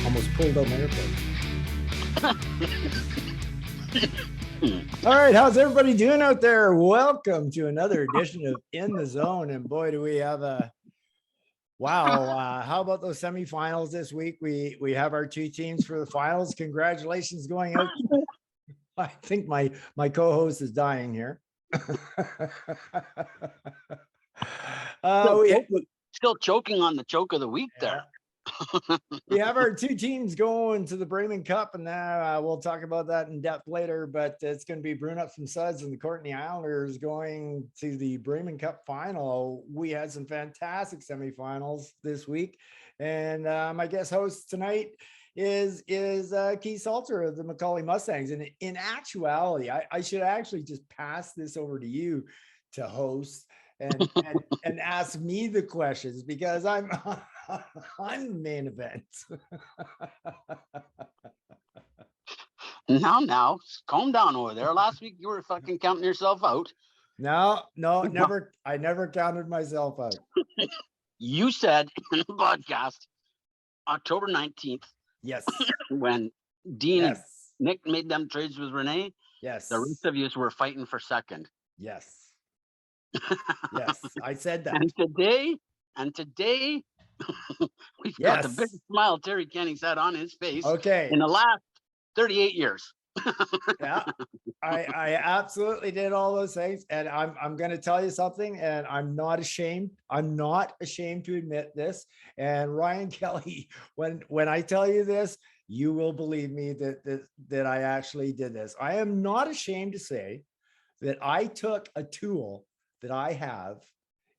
Almost pulled out my airplane. All right, how's everybody doing out there? Welcome to another edition of In the Zone. And boy, do we have a wow. How about those semifinals this week? We have our two teams for the finals. Congratulations going out. I think my co-host is dying here. Still choking on the choke of the week there. We have our two teams going to the Brayman Cup, and we'll talk about that in depth later, but it's going to be Bruins from Suds and the Courtney Islanders going to the Brayman Cup final. We had some fantastic semifinals this week, and my guest host tonight is Keith Salter of the Macaulay Mustangs. And in actuality, I should actually just pass this over to you to host and ask me the questions, because I'm the main event. Now, calm down over there. Last week you were fucking counting yourself out. No, never. I never counted myself out. You said in the podcast, October 19th. Yes. When Dean and Nick made them trades with Renee. Yes. The rest of you were fighting for second. Yes. Yes, I said that. And today, we've got the biggest smile Terry Kenning's had on his face in the last 38 years. Yeah, I absolutely did all those things, and I'm going to tell you something, and I'm not ashamed. I'm not ashamed to admit this. And Ryan Kelly, when I tell you this, you will believe me that I actually did this. I am not ashamed to say that I took a tool that I have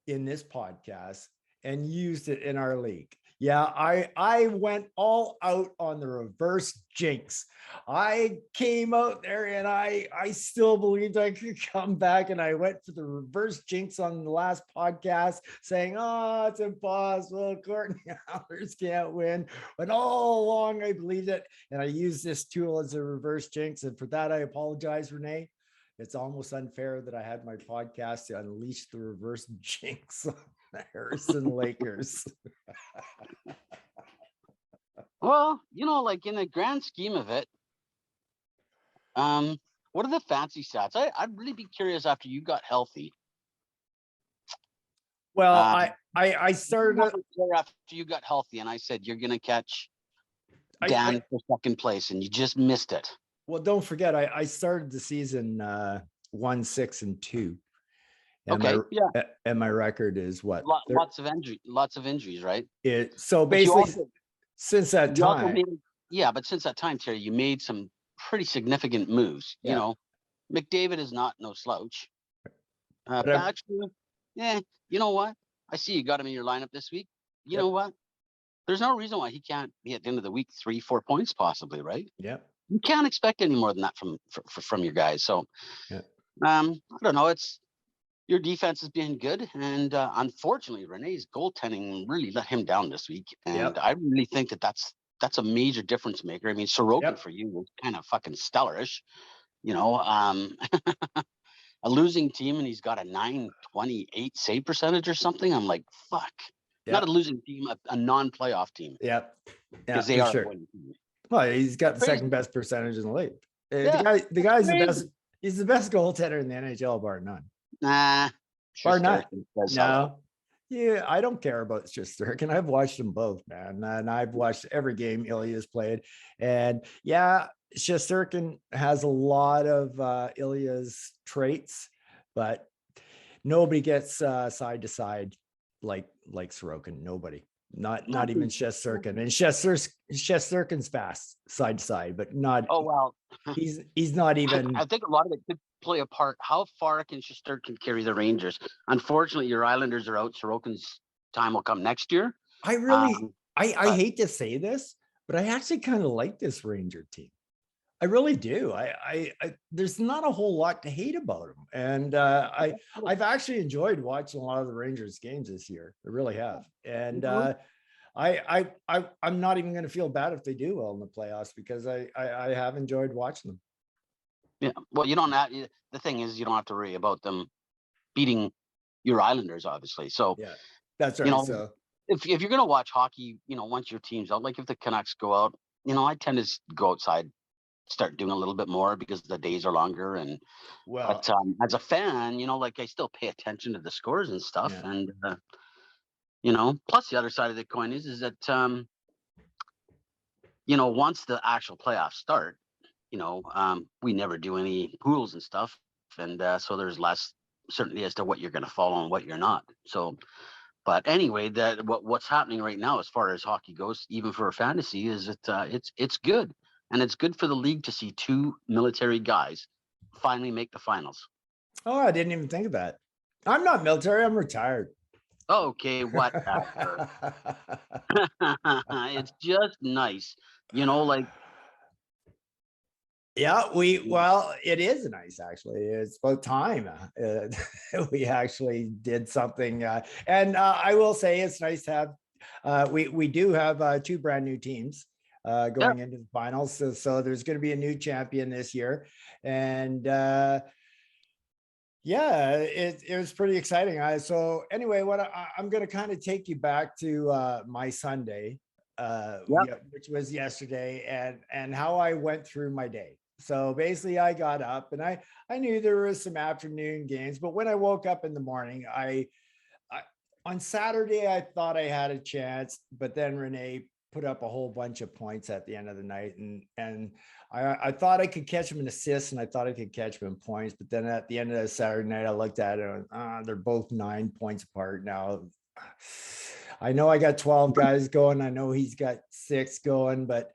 in this podcast and used it in our league. Yeah, I went all out on the reverse jinx. I came out there and I still believed I could come back, and I went for the reverse jinx on the last podcast saying, oh, it's impossible. Courtney Islanders can't win. But all along I believed it, and I used this tool as a reverse jinx. And for that, I apologize, Renee. It's almost unfair that I had my podcast to unleash the reverse jinx on the Harrison Lakers. Well, like in the grand scheme of it, what are the fancy stats? I'd really be curious after you got healthy. Well, I started after you got healthy, and I said you're going to catch Dan for second place, and you just missed it. Well, don't forget, I started the season 1-6-2. And my record is what? Lots of injuries, right? So basically, since that time. But since that time, Terry, you made some pretty significant moves. Yeah. You know, McDavid is not no slouch. Actually, you know what? I see you got him in your lineup this week. You know what? There's no reason why he can't be at the end of the week 3-4 points possibly, right? Yeah. You can't expect any more than that from your guys. So, I don't know. It's your defense is being good, and unfortunately, Renee's goaltending really let him down this week. And I really think that that's a major difference maker. I mean, Sorokin for you was kind of fucking stellarish. A losing team, and he's got a .928 save percentage or something. I'm like, fuck. Not a losing team, a non-playoff team. Because they are sure. winning team. Well, he's got the second best percentage in the league. The guy's the best. He's the best goaltender in the NHL, bar none. Nah, bar none. No, yeah, I don't care about Shesterkin. I've watched them both, man, and I've watched every game Ilya's played. And Shesterkin has a lot of Ilya's traits, but nobody gets side to side like Sorokin. Nobody. Not even Shesterkin. And Shesterkin's fast side to side, but not. Oh well, he's not even. I think a lot of it could play a part. How far can Shesterkin carry the Rangers? Unfortunately, your Islanders are out. Sorokin's time will come next year. I really, I hate to say this, but I actually kind of like this Ranger team. I really do. I there's not a whole lot to hate about them, and I've actually enjoyed watching a lot of the Rangers games this year. I really have, and I'm not even going to feel bad if they do well in the playoffs, because I have enjoyed watching them. Yeah, well, you don't have. The thing is, you don't have to worry about them beating your Islanders, obviously. So yeah, that's right. if you're gonna watch hockey, once your team's out, like if the Canucks go out, I tend to go outside, start doing a little bit more because the days are longer. And Well, but as a fan, like I still pay attention to the scores and stuff. yeah. And plus the other side of the coin is that once the actual playoffs start, we never do any pools and stuff, and so there's less certainty as to what you're going to follow and what you're not. So, but anyway, that what's happening right now as far as hockey goes, even for fantasy, is that it's good, and it's good for the league to see two military guys finally make the finals. Oh, I didn't even think of that. I'm not military. I'm retired. Okay, whatever. It's just nice, like. Yeah, well, it is nice actually. It's about time we actually did something. And I will say it's nice to have. We do have two brand new teams Yeah. going into the finals. So there's going to be a new champion this year, and yeah, it was pretty exciting. So anyway, I'm going to kind of take you back to my Sunday, Yep. which was yesterday, and how I went through my day. So basically, I got up and I knew there was some afternoon games, but when I woke up in the morning, I on Saturday I thought I had a chance, but then Renee put up a whole bunch of points at the end of the night, and I thought I could catch him in assists, and I thought I could catch him in points, but then at the end of the Saturday night, I looked at it and they're both 9 points apart now. I know I got 12 guys going. I know he's got 6 going, but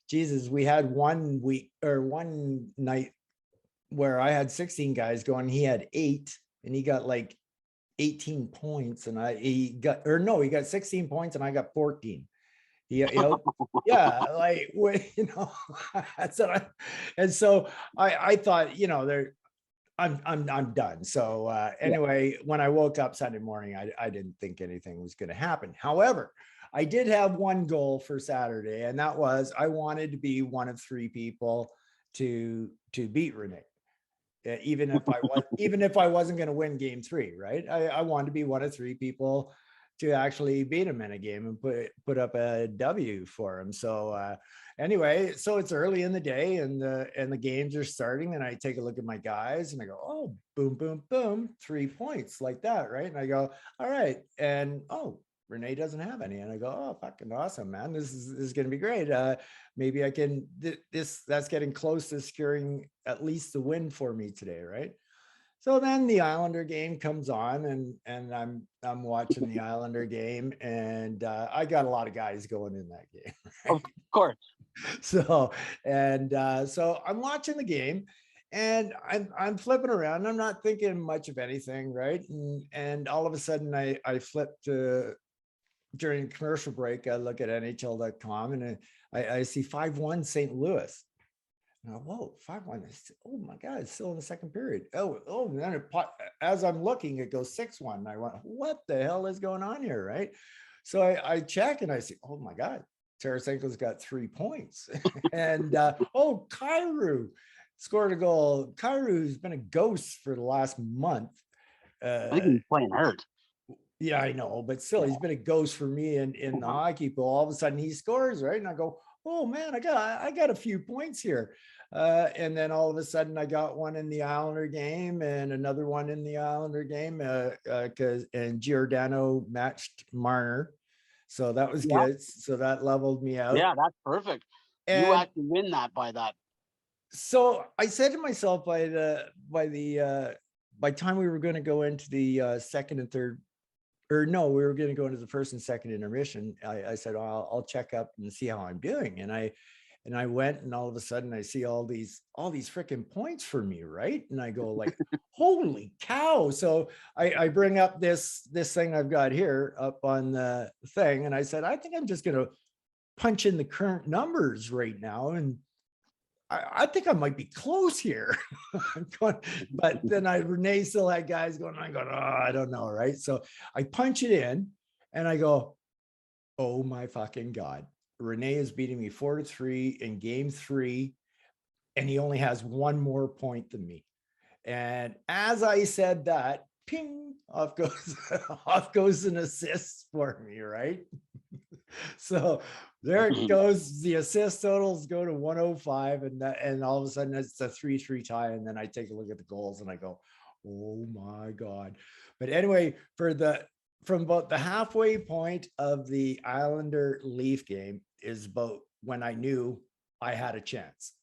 Jesus, we had one night where I had 16 guys going. He had 8, and he got like 18 points, and he got 16 points, and I got 14. Yeah, like that's what and so I thought, I'm done. So Yeah. anyway, when I woke up Sunday morning, I didn't think anything was going to happen. However, I did have one goal for Saturday, and that was I wanted to be one of 3 people to beat Renee. Even if I wasn't going to win game 3, right? I wanted to be one of 3 people to actually beat him in a game and put up a W for him. So anyway, so it's early in the day, and the games are starting, and I take a look at my guys and I go, oh, boom, boom, boom, 3 points like that, right? And I go, all right, and Renee doesn't have any, and I go, oh, fucking awesome, man, this is going to be great. Maybe I can that's getting close to securing at least the win for me today, right? So then the Islander game comes on, and I'm watching the Islander game, and I got a lot of guys going in that game. Right? Of course. So so I'm watching the game, and I'm flipping around. I'm not thinking much of anything, right? And all of a sudden I flip to during commercial break. I look at NHL.com, and I see 5-1 St. Louis. And whoa, 5-1. Oh my God, it's still in the second period. And then as I'm looking, it goes 6-1. And I went, what the hell is going on here? Right. So I check and I see, oh my God, Tarasenko's got 3 points. And Kyrou scored a goal. Kyrou's been a ghost for the last month. I think he's playing hurt. Yeah, I know, but still, he's been a ghost for me in the hockey pool. All of a sudden, he scores, right? And I go, oh man, I got a few points here. And then all of a sudden, I got one in the Islander game and another one in the Islander game and Giordano matched Marner, so that was good. So that leveled me out. Yeah, that's perfect. And you actually win that by that. So I said to myself, by time we were going to go into the second and third. Or no, we were going to go into the first and second intermission. I said, I'll check up and see how I'm doing. And I went, and all of a sudden I see all these freaking points for me, right? And I go like, holy cow. So I bring up this thing I've got here up on the thing. And I said, I think I'm just going to punch in the current numbers right now. And I think I might be close here. But then Renee still had guys going, I go, oh, I don't know, right? So I punch it in and I go, oh my fucking God. Renee is beating me 4-3 in game 3, and he only has 1 more point than me. And as I said that, ping, off goes off goes an assist for me, right? So there it goes. The assist totals go to 105, and all of a sudden it's a 3-3 tie. And then I take a look at the goals and I go, oh my God. But anyway, from about the halfway point of the Islander Leaf game is about when I knew I had a chance.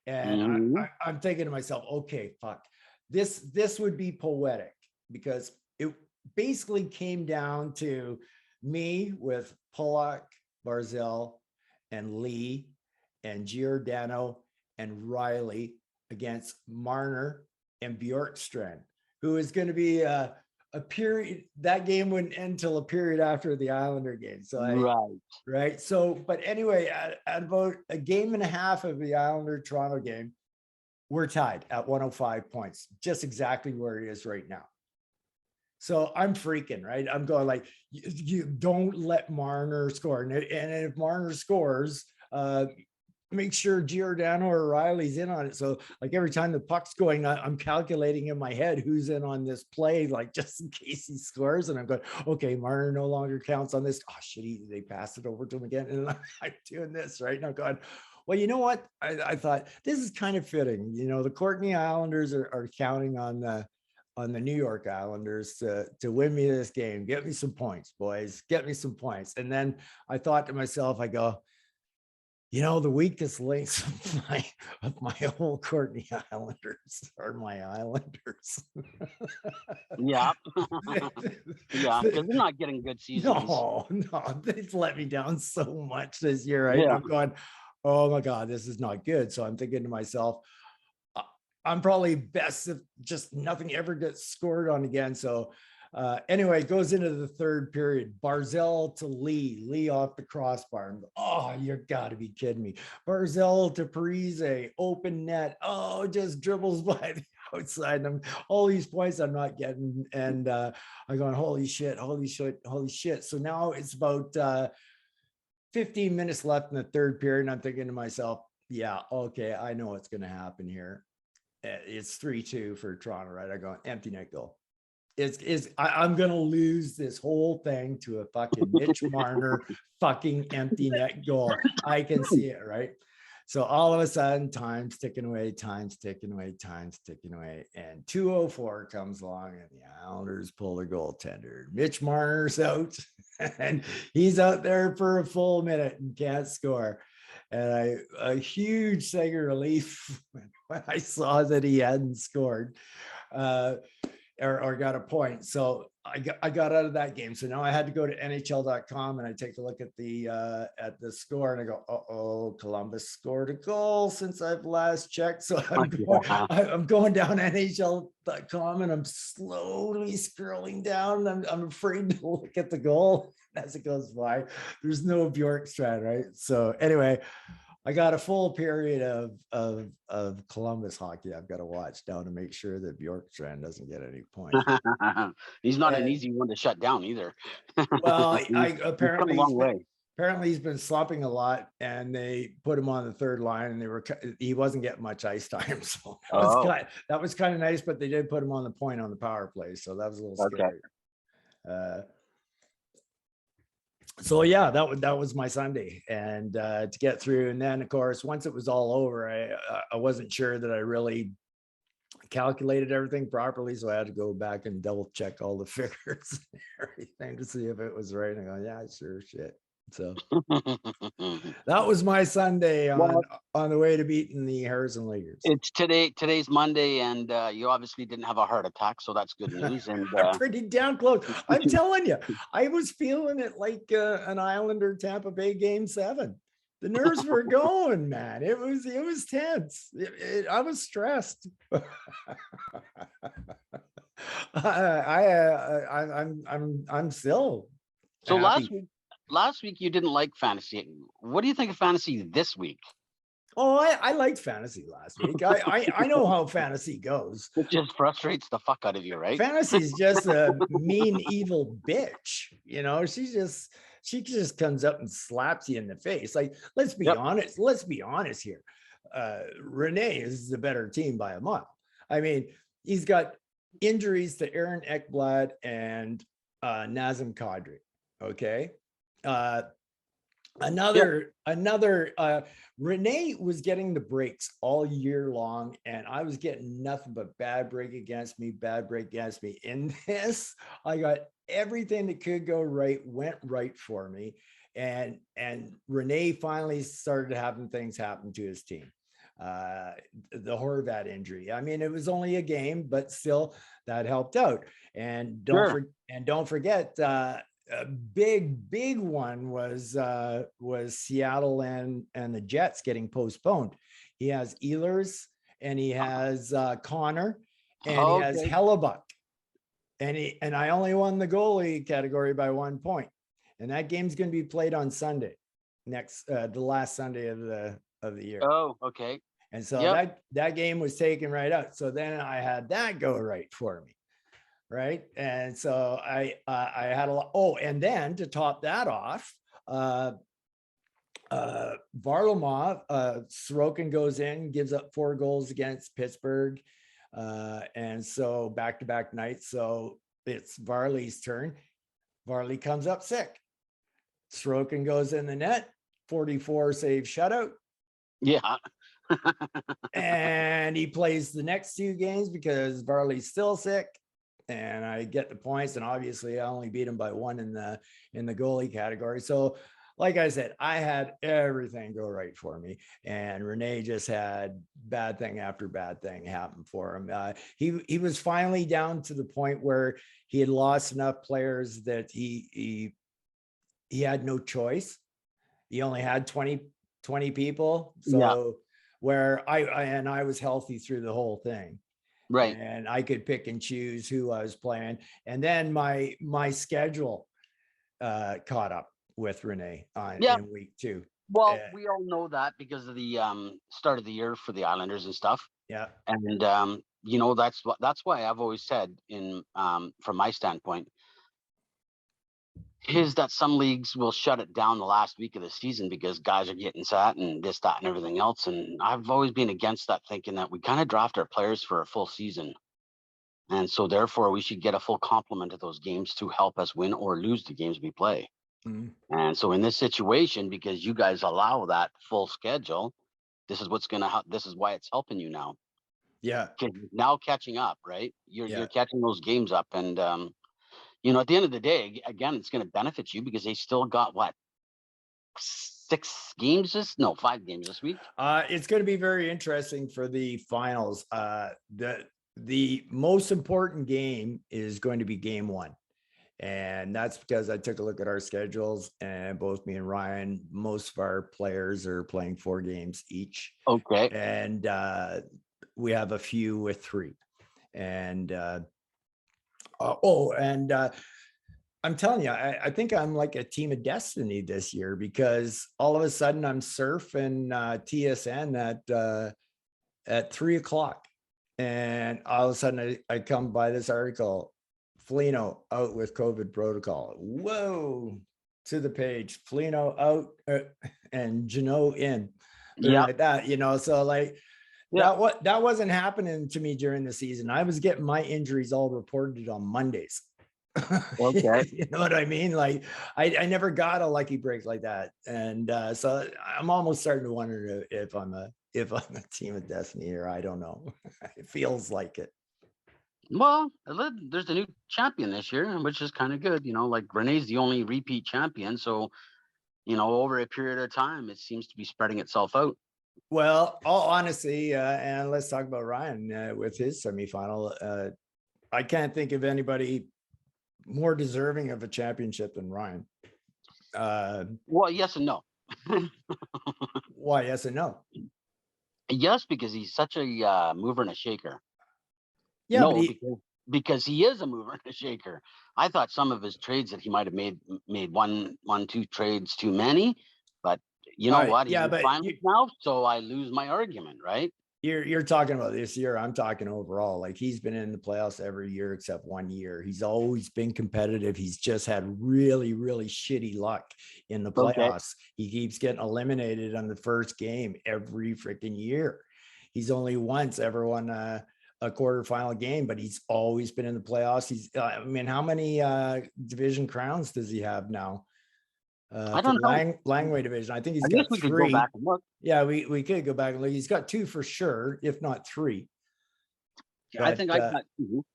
And I'm thinking to myself, okay, fuck, this would be poetic, because it basically came down to me with Pollock, Barzell, and Lee, and Giordano, and Riley against Marner and Bjorkstrand, who is going to be a period. That game wouldn't end until a period after the Islander game. So right. So, but anyway, at about a game and a half of the Islander Toronto game, we're tied at 105 points, just exactly where it is right now. So I'm freaking, right? I'm going like, you don't let Marner score. And if Marner scores, make sure Giordano or Riley's in on it. So like every time the puck's going, I'm calculating in my head who's in on this play, like just in case he scores. And I'm going, okay, Marner no longer counts on this. Oh shit, they passed it over to him again. And I'm doing this, right? And I'm going, well, you know what? I thought this is kind of fitting. You know, the Courtney Islanders are counting on the New York Islanders to win me this game. Get me some points, boys. Get me some points. And then I thought to myself, I go, you know, the weakest links of my whole Courtney Islanders are my Islanders. Yeah. Yeah, because they're not getting good seasons. No, they've let me down so much this year. Right? Yeah. I'm going, oh my God, this is not good. So I'm thinking to myself, I'm probably best if just nothing ever gets scored on again. So anyway, it goes into the third period. Barzell to Lee off the crossbar. Oh, you got to be kidding me. Barzell to Parise, open net. Oh, just dribbles by the outside. And all these points I'm not getting. And I'm going, holy shit. So now it's about 15 minutes left in the third period. And I'm thinking to myself, yeah, okay, I know what's going to happen here. It's 3-2 for Toronto, right? I go empty net goal. I'm gonna lose this whole thing to a fucking Mitch Marner fucking empty net goal. I can see it, right? So all of a sudden, time's ticking away, and 2:04 comes along, and the Islanders pull their goaltender. Mitch Marner's out, and he's out there for a full minute and can't score. And a huge sigh of relief when I saw that he hadn't scored or got a point. So I got out of that game. So now I had to go to NHL.com and I take a look at the score and I go, uh-oh, Columbus scored a goal since I've last checked. So I'm going down NHL.com and I'm slowly scrolling down. I'm afraid to look at the goal as it goes by. There's no Bjorkstrand, right? So anyway, I got a full period of Columbus hockey I've got to watch now to make sure that Bjorkstrand doesn't get any points. He's not an easy one to shut down either. Well, apparently he's been slumping a lot, and they put him on the third line, and he wasn't getting much ice time. So that was kind of nice, but they did put him on the point on the power play, so that was a little scary. So yeah, that was my Sunday, and to get through. And then of course, once it was all over, I wasn't sure that I really calculated everything properly, so I had to go back and double check all the figures and everything to see if it was right. And I go, yeah, sure, shit. So that was my Sunday on the way to beating the Harrison Lakers. It's today's Monday, and you obviously didn't have a heart attack, so that's good news. And I'm pretty damn close. I'm telling you, I was feeling it like an Islander Tampa Bay Game 7. The nerves were going, man. It was tense. I was stressed. I'm still so happy. Last week you didn't like fantasy. What do you think of fantasy this week? Oh, I liked fantasy last week. I know how fantasy goes. It just frustrates the fuck out of you, right? Fantasy's just a mean, evil bitch. You know, she just comes up and slaps you in the face. Like, let's be honest. Let's be honest here. Renee is the better team by a mile. I mean, he's got injuries to Aaron Ekblad and Nazem Kadri. Okay. Another Renee was getting the breaks all year long, and I was getting nothing but bad break against me. In this, I got everything that could go right went right for me, and Renee finally started having things happen to his team. The Horvat injury. I mean, it was only a game, but still that helped out. And don't forget, a big one was Seattle and the Jets getting postponed. He has Ehlers, and he has Connor, and he has Hellebuck, and I only won the goalie category by 1 point. And that game's going to be played on Sunday, the last Sunday of the year. Oh, okay. And so that game was taken right out. So then I had that go right for me. Right. And so I had a lot. Oh, and then to top that off, Varlamov, Sorokin goes in, gives up 4 goals against Pittsburgh. And so back-to-back nights. So it's Varley's turn. Varley comes up sick. Sorokin goes in the net, 44 save shutout. Yeah. And he plays the next 2 games because Varley's still sick. And I get the points, and obviously I only beat him by 1 in the goalie category. So like I said, I had everything go right for me, and Renee just had bad thing after bad thing happen for him. He was finally down to the point where he had lost enough players that he had no choice. He only had 20 people. So where I was healthy through the whole thing. Right. And I could pick and choose who I was playing. And then my schedule caught up with Renee in week 2. Well, we all know that because of the start of the year for the Islanders and stuff. Yeah. And that's why I've always said from my standpoint is that some leagues will shut it down the last week of the season because guys are getting sat and this, that, and everything else. And I've always been against that, thinking that we kind of draft our players for a full season. And so therefore we should get a full complement of those games to help us win or lose the games we play. Mm-hmm. And so in this situation, because you guys allow that full schedule, this is why it's helping you now. Yeah. Now catching up, right? You're catching those games up. And, at the end of the day, again, it's going to benefit you because they still got 5 games this week. It's going to be very interesting for the finals. The most important game is going to be game 1. And that's because I took a look at our schedules, and both me and Ryan, most of our players are playing 4 games each. Okay. And we have a few with 3. And I'm telling you, I think I'm like a team of destiny this year, because all of a sudden I'm surfing TSN at 3:00, and all of a sudden I come by this article, Foligno out with COVID protocol. Whoa, to the page, Foligno out and Jeannot in. Like that, so like that wasn't happening to me during the season. I was getting my injuries all reported on Mondays. Okay. You know what I mean? Like I never got a lucky break like that. And so I'm almost starting to wonder if I'm a team of destiny, or I don't know. It feels like it. Well, there's a new champion this year, which is kind of good. Like Renee's the only repeat champion. So, over a period of time, it seems to be spreading itself out. Well, all honesty, and let's talk about Ryan with his semifinal. I can't think of anybody more deserving of a championship than Ryan. Well, yes and no. Why yes and no? Yes, because he's such a mover and a shaker. Yeah, no, because he is a mover and a shaker. I thought some of his trades that he might have made 2 trades too many, but you know what? Yeah, but now, so I lose my argument, right? You're talking about this year. I'm talking overall. Like, he's been in the playoffs every year except 1 year. He's always been competitive. He's just had really, really shitty luck in the playoffs. Okay. He keeps getting eliminated on the first game every freaking year. He's only once ever won a a quarterfinal game, but he's always been in the playoffs. He's, I mean, how many division crowns does he have now? I For don't know. Langway division, I think he's I guess got we could go 3. back and look. Yeah, we could go back and look. He's got 2 for sure, if not 3. Yeah, I think I got 2.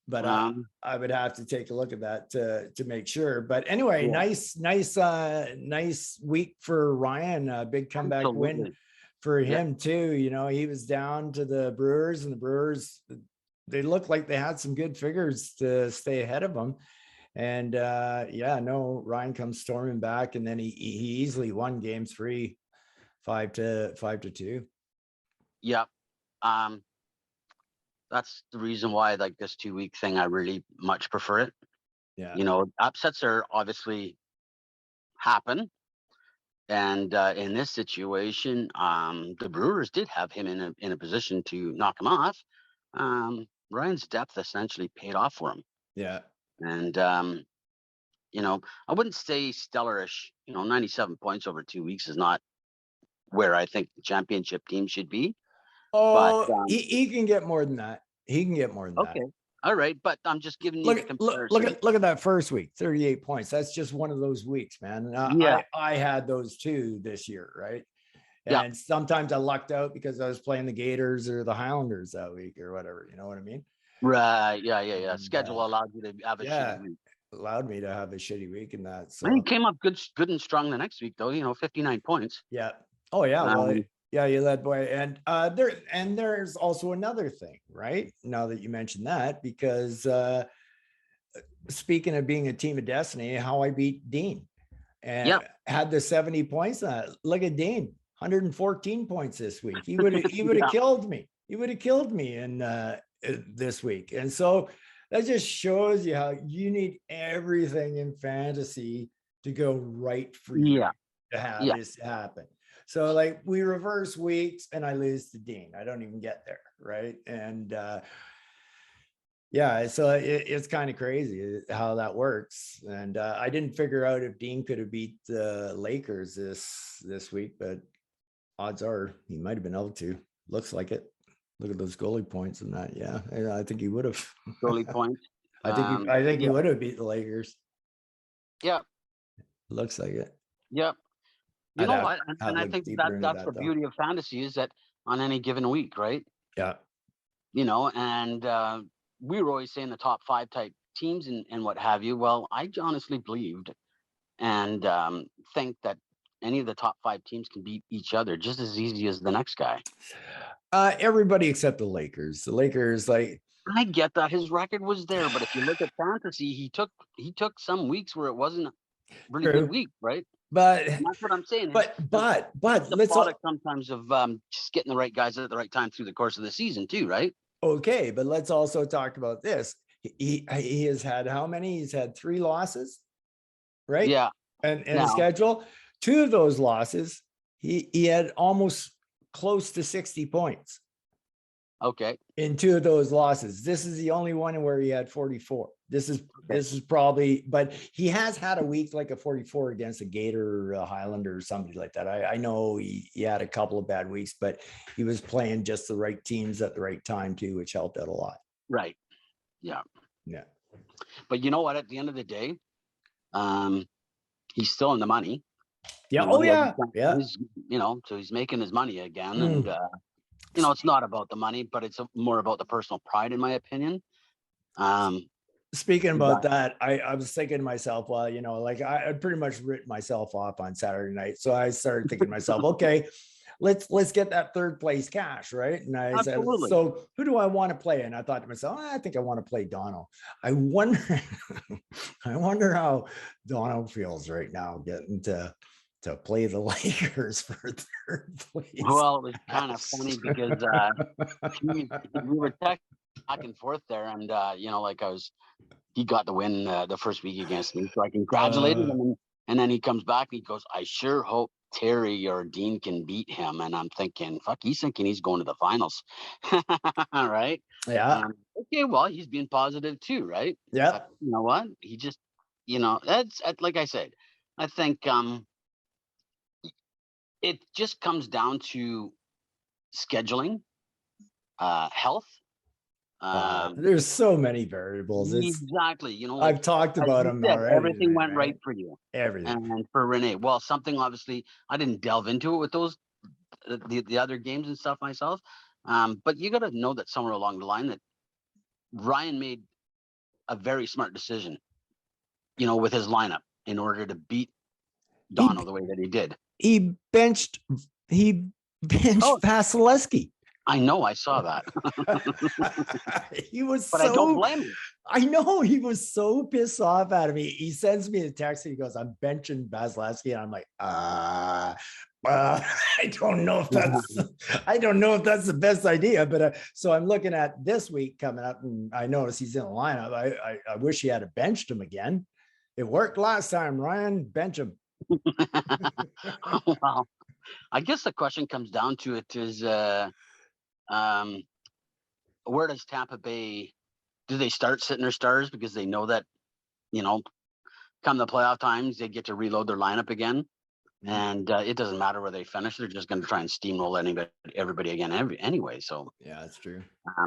But I would have to take a look at that to make sure. But anyway, Yeah. nice week for Ryan. Big comeback win for him too. You know, he was down to the Brewers, and the Brewers, they looked like they had some good figures to stay ahead of them. And Ryan comes storming back, and then he easily won game 3, 5-2. Yeah. That's the reason why, like, this 2-week thing, I really much prefer it. Yeah. You know, upsets are obviously happen. And in this situation, the Brewers did have him in a position to knock him off. Ryan's depth essentially paid off for him. Yeah. And, you know, I wouldn't say stellarish. You know, 97 points over 2 weeks is not where I think the championship team should be. Oh, But he can get more than that. He can get more than that. okay. All right. But I'm just giving you the comparison. Look at that first week, 38 points. That's just one of those weeks, man. Yeah. I had those too this year, right? And Yeah. sometimes I lucked out because I was playing the Gators or the Highlanders that week or whatever. You know what I mean? Right. Yeah. And, Schedule allowed you to have a shitty week. Allowed me to have a shitty week in that. So And he came up good and strong the next week, though. You know, 59 points. yeah. Oh yeah. Well, yeah, you led boy. And there's also another thing, right? Now that you mentioned that, because speaking of being a team of destiny, how I beat Dean and had the 70 points. Look at Dean, 114 points this week. He would have killed me. He would have killed me in this week. And so that just shows you how you need everything in fantasy to go right for you to have this happen. So like we reverse weeks and I lose to Dean. I don't even get there, right? And so it's kind of crazy how that works. And I didn't figure out if Dean could have beat the Lakers this week, but odds are he might have been able to. Looks like it. Look at those goalie points and that. Yeah, I think he would have. Goalie points. I think he would have beat the Lakers. Yeah. Looks like it. Yep. You know what? And I think that's the beauty of fantasy, is that on any given week, right? Yeah. You know, and we were always saying the top 5 type teams and what have you. Well, I honestly believed and think that any of the top 5 teams can beat each other just as easy as the next guy. Everybody except the Lakers. The Lakers, like, I get that his record was there, but if you look at fantasy, he took some weeks where it wasn't a really good week, right? But and that's what I'm saying. But let's product sometimes of just getting the right guys at the right time through the course of the season too, right? Okay, but let's also talk about this. He has had how many? He's had 3 losses, right? Yeah. And a schedule. 2 of those losses, he had almost close to 60 points. Okay. In 2 of those losses. This is the only one where he had 44. This is probably, but he has had a week like a 44 against a Gator or a Highlander or somebody like that. I know he had a couple of bad weeks, but he was playing just the right teams at the right time too, which helped out a lot. Right. Yeah. Yeah. But you know what? At the end of the day, he's still in the money. Yeah. He's, so he's making his money again. And, it's not about the money, but it's more about the personal pride, in my opinion. Speaking about that, I was thinking to myself, well, like I pretty much written myself off on Saturday night. So I started thinking to myself, okay, let's get that 3rd place cash, right? And I said, so who do I want to play? And I thought to myself, I think I want to play Dono. I wonder how Dono feels right now getting to play the Lakers for 3rd place. Well, it was kind of funny because we were texting back and forth there, and he got the win the first week against me, so I congratulated him, and then he comes back and he goes, I sure hope Terry or Dean can beat him. And I'm thinking, fuck, he's thinking he's going to the finals. All right. Yeah. Okay, well, he's being positive too, right? Yeah. You know what? He just, that's like I said, I think it just comes down to scheduling, health, There's so many variables. Exactly. You know, like I've talked as about you them said, already everything today, went right? right for you. Everything. And for Renee, well, something obviously I didn't delve into it with those the other games and stuff myself. But you got to know that somewhere along the line that Ryan made a very smart decision, you know, with his lineup in order to beat Dono the way that he did. He benched Oh, Vasilevsky. I know, I saw that. He was But so, I don't blame him. I know he was so pissed off at me. He sends me a text and he goes, I'm benching Vasilevsky. And I'm like, I don't know if that's the best idea, but so I'm looking at this week coming up and I notice he's in the lineup. I wish he had benched him again. It worked last time, Ryan. Bench him. Well, I guess the question comes down to it is, where does Tampa Bay, do they start sitting their stars because they know that, you know, come the playoff times, they get to reload their lineup again? And it doesn't matter where they finish; they're just going to try and steamroll everybody again anyway. So yeah, that's true.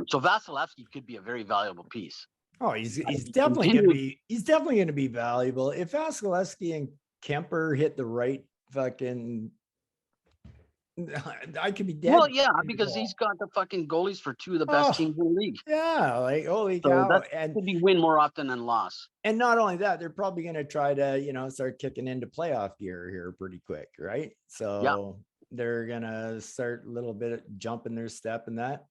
So Vasilevsky could be a very valuable piece. Oh, he's definitely going to be valuable if Vasilevsky and Kemper hit the right fucking. I could be dead. Well, yeah, because he's got the fucking goalies for two of the best teams in the league. Yeah, like holy So cow! that And could be win more often than loss. And not only that, they're probably going to try to start kicking into playoff gear here pretty quick, right? So they're going to start a little bit jumping their step in that.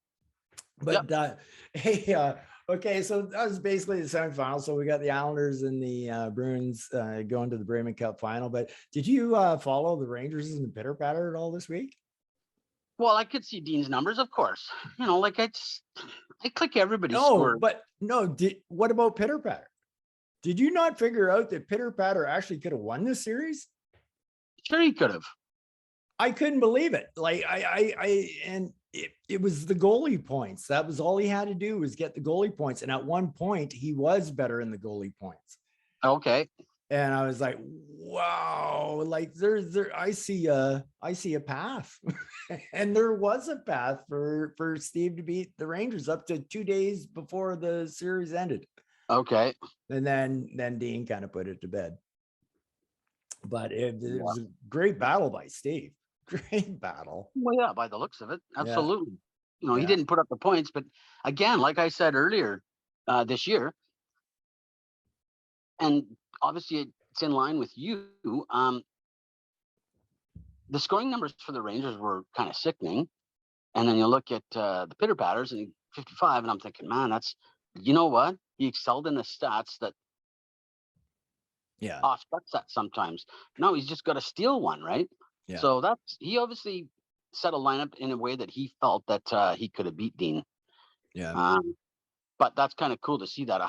But hey, okay, so that was basically the semifinal. So we got the Islanders and the Bruins going to the Brayman Cup final. But did you follow the Rangers and the pitter patter at all this week? Well, I could see Dean's numbers, of course. You know, like I click everybody's score. But no, what about pitter patter? Did you not figure out that pitter patter actually could have won this series? Sure, he could have. I couldn't believe it. Like and it was the goalie points. That was all he had to do was get the goalie points. And at one point he was better in the goalie points. Okay. And I was like, wow, like I see a path. And there was a path for Steve to beat the Rangers up to 2 days before the series ended. Okay. And then Dean kind of put it to bed. But it was a great battle by Steve. Great battle. Well, yeah, by the looks of it. Absolutely. You know, he didn't put up the points, but again, like I said earlier, this year, and obviously it's in line with you, the scoring numbers for the Rangers were kind of sickening. And then you look at the pitter patters and 55, and I'm thinking, man, that's, you know what? He excelled in the stats that offsets that sometimes. No, he's just got to steal one, right? Yeah. So he obviously set a lineup in a way that he felt that he could have beat Dean. Yeah. But that's kind of cool to see that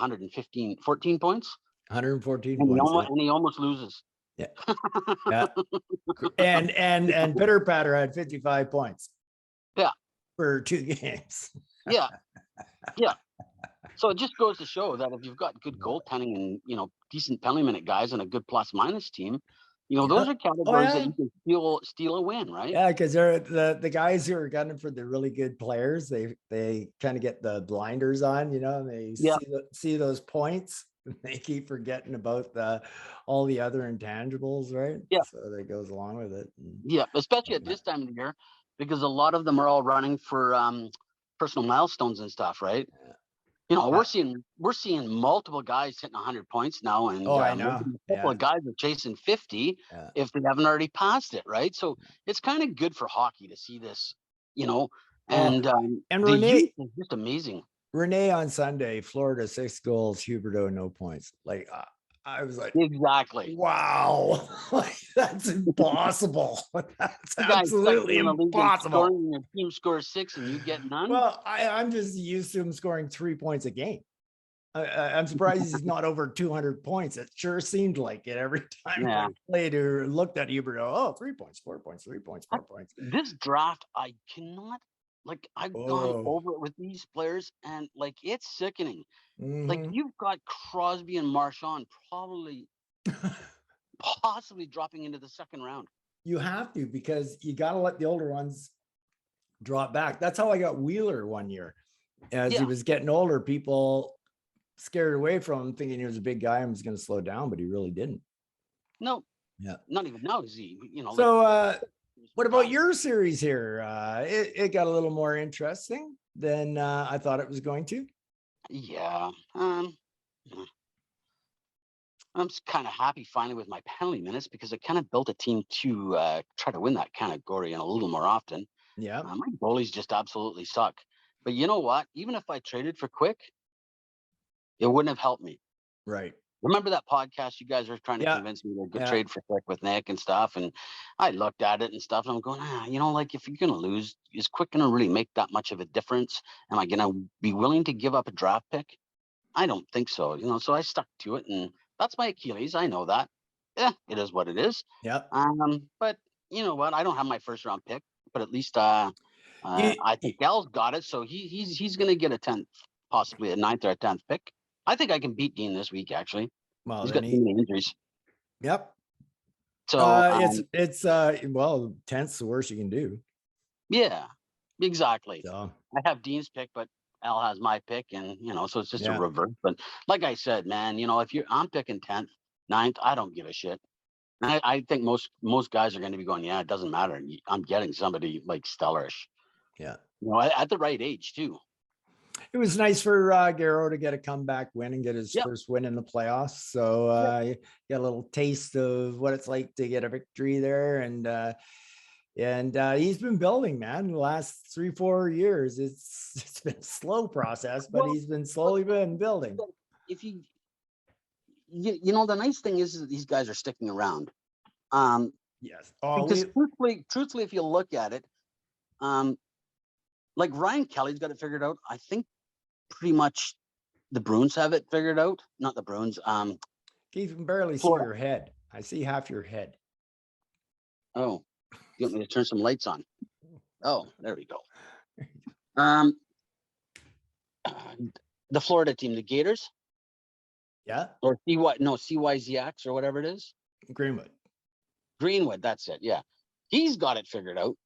14 points. 114 and points. And he almost loses. Yeah. Yeah. And pitter patter had 55 points. Yeah. For 2 games. Yeah. Yeah. So it just goes to show that if you've got good goaltending and, you know, decent penalty minute guys and a good plus minus team, you know, those are categories that you can steal a win, right? Yeah, because they're the guys who are gunning for the really good players. They kind of get the blinders on, you know, and they see those points. They keep forgetting about all the other intangibles, right? Yeah. So that goes along with it. Yeah, especially at this time of the year, because a lot of them are all running for personal milestones and stuff, right? Yeah. You know, we're seeing multiple guys hitting 100 points now, and I know a couple of guys are chasing 50 if they haven't already passed it, right? So it's kind of good for hockey to see this, you know, and Renee is just amazing. Renee on Sunday, Florida 6 goals, Huberdeau no points. Like I was like, exactly, wow, like that's impossible. That's absolutely impossible. Your team scores 6 and you get none. Well, I'm just used to him scoring 3 points a game. I'm surprised he's not over 200 points. It sure seemed like it every time I played or looked at Huberdeau. Oh, 3 points, 4 points, 3 points, 4 points. This draft, I cannot. Like I've gone over it with these players, and like it's sickening. Mm-hmm. Like you've got Crosby and Marchand possibly dropping into the second round. You have to, because you got to let the older ones drop back. That's how I got Wheeler one year. as he was getting older, people scared away from him, thinking he was a big guy and was going to slow down, but he really didn't. No. Yeah. Not even now is he, So what about your series here? It got a little more interesting than I thought it was going to. Yeah. I'm just kind of happy finally with my penalty minutes because I kind of built a team to try to win that category and a little more often. Yeah. My goalies just absolutely suck. But you know what? Even if I traded for Quick, it wouldn't have helped me. Right. Remember that podcast you guys were trying to convince me to go trade for Quick with Nick and stuff? And I looked at it and stuff, and I'm going, like if you're going to lose, is Quick going to really make that much of a difference? Am I going to be willing to give up a draft pick? I don't think so. So I stuck to it, and that's my Achilles. I know that. Yeah, it is what it is. Yeah. But you know what? I don't have my first round pick, but at least I think Gal's got it. So he's going to get a 10th, possibly a 9th or a 10th pick. I think I can beat Dean this week. Actually, well, he's got too many injuries. Yep. So it's 10th's the worst you can do. Yeah, exactly. So I have Dean's pick, but Al has my pick, and so it's just a reverse. But like I said, man, if I'm picking 10th, 9th, I don't give a shit. And I think most guys are going to be going, it doesn't matter. I'm getting somebody like stellarish. Yeah. At the right age too. It was nice for Garrow to get a comeback win and get his first win in the playoffs. So you got a little taste of what it's like to get a victory there. And he's been building, man, the last 3-4 years. It's been a slow process, but he's been slowly been building. If the nice thing is that these guys are sticking around. Yes. Because truthfully, if you look at it, like Ryan Kelly's got it figured out. I think pretty much the Bruins have it figured out. Not the Bruins. You can barely see your head. I see half your head. Oh, you want me to turn some lights on? Oh, there we go. The Florida team, the Gators. Yeah. Or CYZX or whatever it is. Greenwood, that's it. Yeah. He's got it figured out.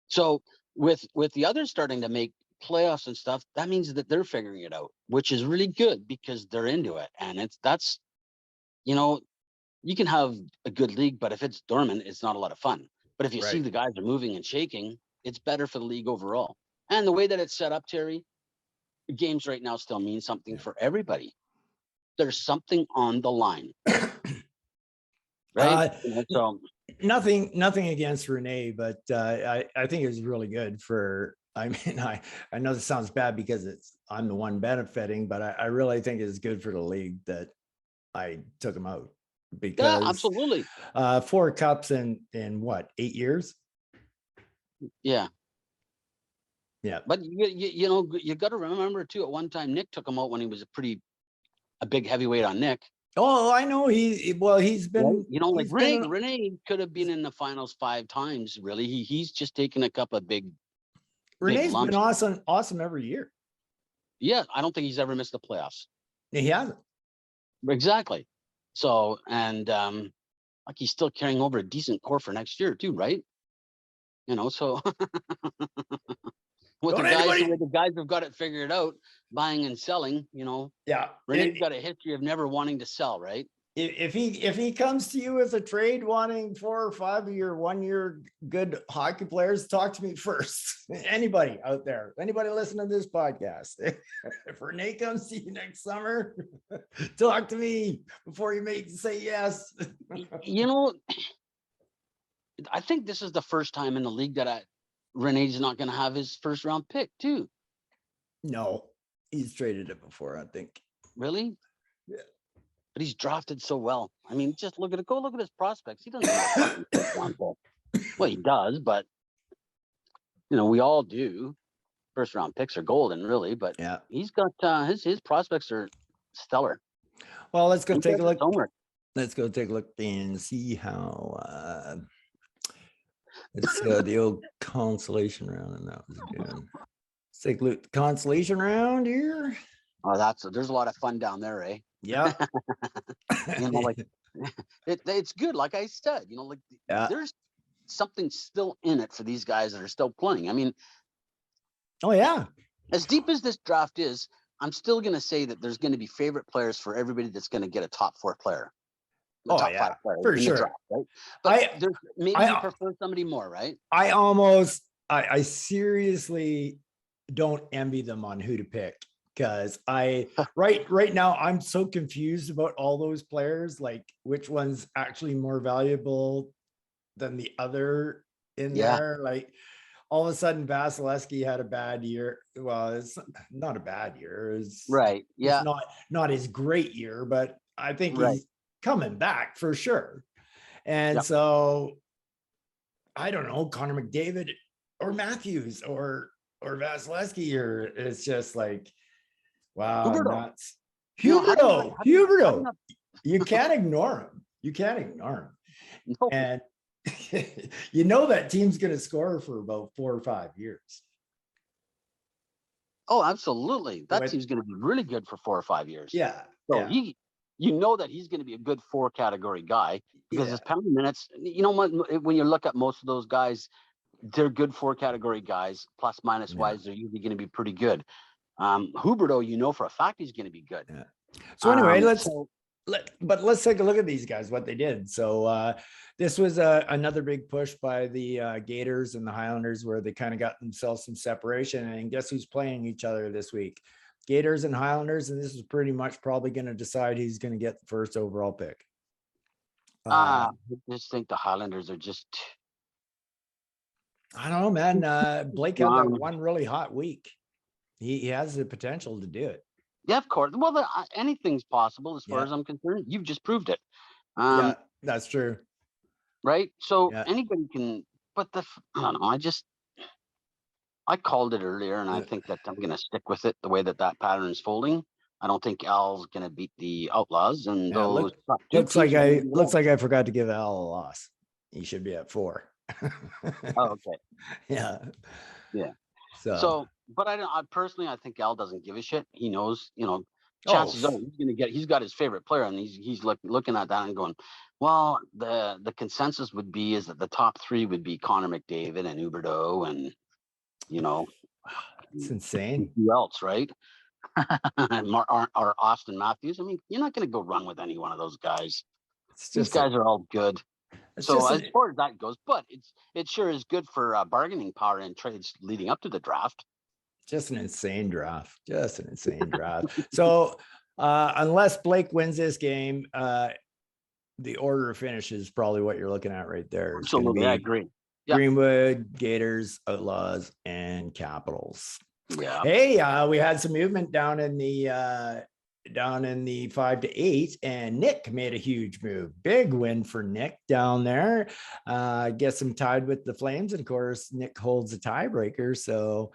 So with the others starting to make playoffs and stuff, that means that they're figuring it out, which is really good because they're into it. And you can have a good league, but if it's dormant, it's not a lot of fun. But if you see the guys are moving and shaking, it's better for the league overall. And the way that it's set up, Terry, games right now still mean something for everybody. There's something on the line. Right? So nothing against Renee, but I think it was really good for, I know this sounds bad because I'm the one benefiting, but I really think it's good for the league that I took him out, because absolutely. 4 cups in what, 8 years? Yeah. Yeah. But you got to remember too, at one time Nick took him out when he was a big heavyweight on Nick. Oh, I know. He's been, like Renee could have been in the finals 5 times. Really, he's just taken a couple of big. Renee's been awesome every year. Yeah, I don't think he's ever missed the playoffs. He hasn't. Exactly. So, and like he's still carrying over a decent core for next year too, right? So with the guys who've got it figured out, buying and selling, Yeah. Renee's got a history of never wanting to sell, right? If he comes to you with a trade wanting 4 or 5 of your 1-year good hockey players, talk to me first. Anybody out there, anybody listening to this podcast, if Renee comes to you next summer, talk to me before you say yes. I think this is the first time in the league that Renee's not going to have his first round pick too. No, he's traded it before, I think. Really? Yeah. But he's drafted so well. I mean, just look at his prospects. He doesn't have a first round pick. Well, he does, but we all do. First round picks are golden, really. But yeah, he's got his prospects are stellar. Well, let's go take a look. Let's go take a look and see how. It's the old consolation round, and that was good. Let's take a look at the consolation round here. Oh, there's a lot of fun down there, eh? Yeah. It's good. Like I said, there's something still in it for these guys that are still playing. I mean, oh yeah, as deep as this draft is, I'm still going to say that there's going to be favorite players for everybody that's going to get a top 4 player. The top 5 players for in sure. the draft, right? But maybe you prefer somebody more, right? I seriously don't envy them on who to pick, because right now I'm so confused about all those players, like which one's actually more valuable than the other in there. Like all of a sudden Vasilevsky had a bad year. Well, it's not a bad year. It's not his great year, but I think he's coming back for sure. And so I don't know, Connor McDavid or Matthews or Vasilevsky, or it's just like, wow, nuts. Huberto. You can't ignore him. You can't ignore him. No. And you know that team's going to score for about 4 or 5 years. Oh, absolutely. That team's going to be really good for 4 or 5 years. Yeah. So you know that he's going to be a good 4 category guy, because his penalty minutes, you know, when you look at most of those guys, they're good 4 category guys, plus minus wise, they're usually going to be pretty good. Huberto, you know for a fact he's going to be good. Yeah. So anyway, let's take a look at these guys, what they did. So this was another big push by the Gators and the Highlanders, where they kind of got themselves some separation. And guess who's playing each other this week? Gators and Highlanders, and this is pretty much probably going to decide who's going to get the first overall pick. I just think the Highlanders are just... I don't know, man. Blake had that one really hot week. He has the potential to do it. Yeah, of course. Well, anything's possible as far as I'm concerned. You've just proved it. Yeah, that's true. Right? So anybody can, but I don't know. I called it earlier, and I think that I'm going to stick with it the way that pattern is folding. I don't think Al's going to beat the Outlaws, and those looks like I forgot to give Al a loss. He should be at 4. Oh, okay. Yeah. So, but I personally, I think Al doesn't give a shit. He knows, you know, chances are he's got his favorite player, and he's looking at that and going, well, the consensus would be is that the top 3 would be Connor McDavid and Huberto, and you know, it's insane. Who else, right? or Austin Matthews. I mean, you're not going to go run with any one of those guys. These guys are all good. So as far as that goes, but it sure is good for bargaining power in trades leading up to the draft. Just an insane draft. So unless Blake wins this game, the order of finish is probably what you're looking at right there. It's Absolutely, I agree. Greenwood, Gators, Outlaws, and Capitals. Yeah. Hey, we had some movement down in the 5 to 8, and Nick made a huge move. Big win for Nick down there. Gets him tied with the Flames, and of course Nick holds a tiebreaker, so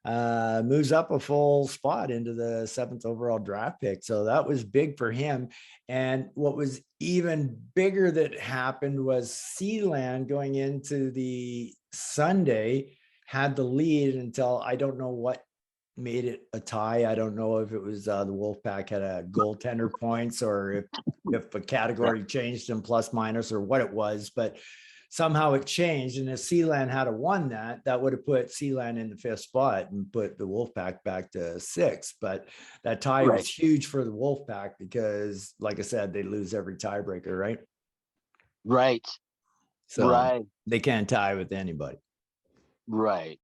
moves up a full spot into the 7th overall draft pick. So that was big for him. And what was even bigger that happened was Sealand going into the Sunday had the lead until I don't know what made it a tie. I don't know if it was the Wolfpack had a goaltender points, or if a category changed in plus minus, or what it was, but somehow it changed. And if Sealand had won that would have put Sealand in the 5th spot and put the Wolfpack back to 6th. But that tie was huge for the Wolfpack because, like I said, they lose every tiebreaker, right? Right. So they can't tie with anybody. Right.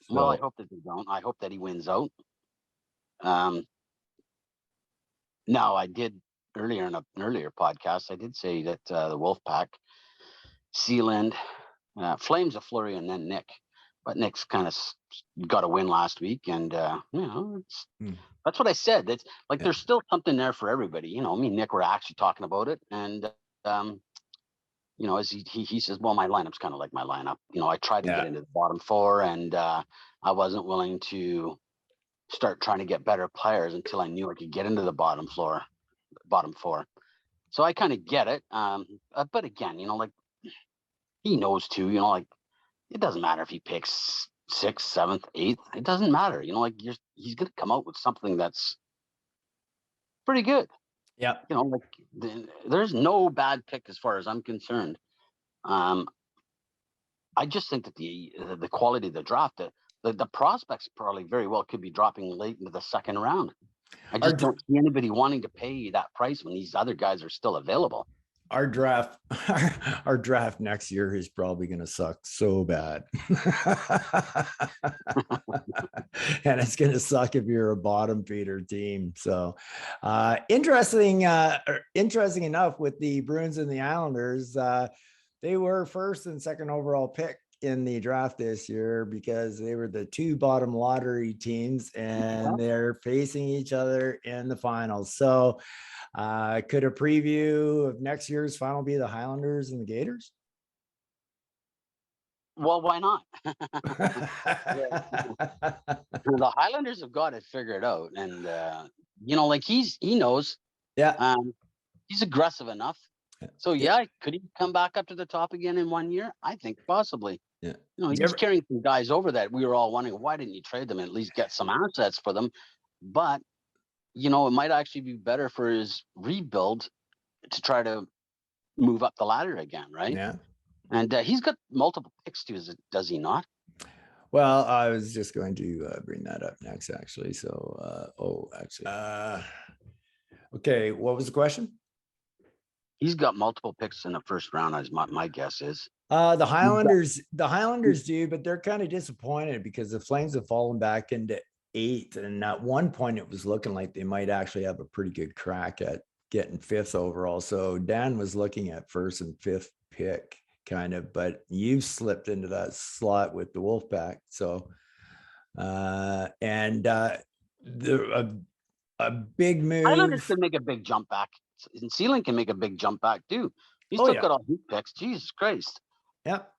So, well, I hope that they don't. I hope that he wins out. Now, I did earlier in an earlier podcast, I did say that the Wolfpack, Sealand, Flames, a Fleury, and then Nick. But Nick's kind of got a win last week, and you know, that's what I said. It's like there's still something there for everybody. You know, me and Nick were actually talking about it, and you know, as he says, well, my lineup's kind of like my lineup. You know, I tried to get into the bottom 4, and I wasn't willing to start trying to get better players until I knew I could get into the bottom 4. So I kind of get it. But again, you know, like he knows too, you know, like it doesn't matter if he picks 6th, 7th, 8th. It doesn't matter. You know, like he's going to come out with something that's pretty good. Yeah. You know, like there's no bad pick as far as I'm concerned. I just think that the quality of the draft, the the prospects probably very well could be dropping late into the second round. I Our just don't see anybody wanting to pay that price when these other guys are still available. our draft our draft next year is probably going to suck so bad. And it's going to suck if you're a bottom feeder team. So interesting enough with the Bruins and the Islanders, they were first and second overall pick in the draft this year because they were the two bottom lottery teams and they're facing each other in the finals. So could a preview of next year's final be the Highlanders and the Gators? Well, why not? The Highlanders have got it figured out, and like he knows. Yeah. He's aggressive enough. So could he come back up to the top again in 1 year? I think possibly. Yeah. He's carrying some guys over that we were all wondering, why didn't you trade them and at least get some assets for them? But it might actually be better for his rebuild to try to move up the ladder again, right? Yeah. And he's got multiple picks too, does he not? Well, I was just going to bring that up next, actually. So, okay, what was the question? He's got multiple picks in the first round, as my guess is. The Highlanders do, but they're kind of disappointed because the Flames have fallen back into 8th, and at one point it was looking like they might actually have a pretty good crack at getting 5th overall. So Dan was looking at 1st and 5th pick kind of, but you've slipped into that slot with the Wolfpack. So a big move. Islanders can make a big jump back, and Sealand can make a big jump back too. He's still got all his picks. Jesus Christ. Yep.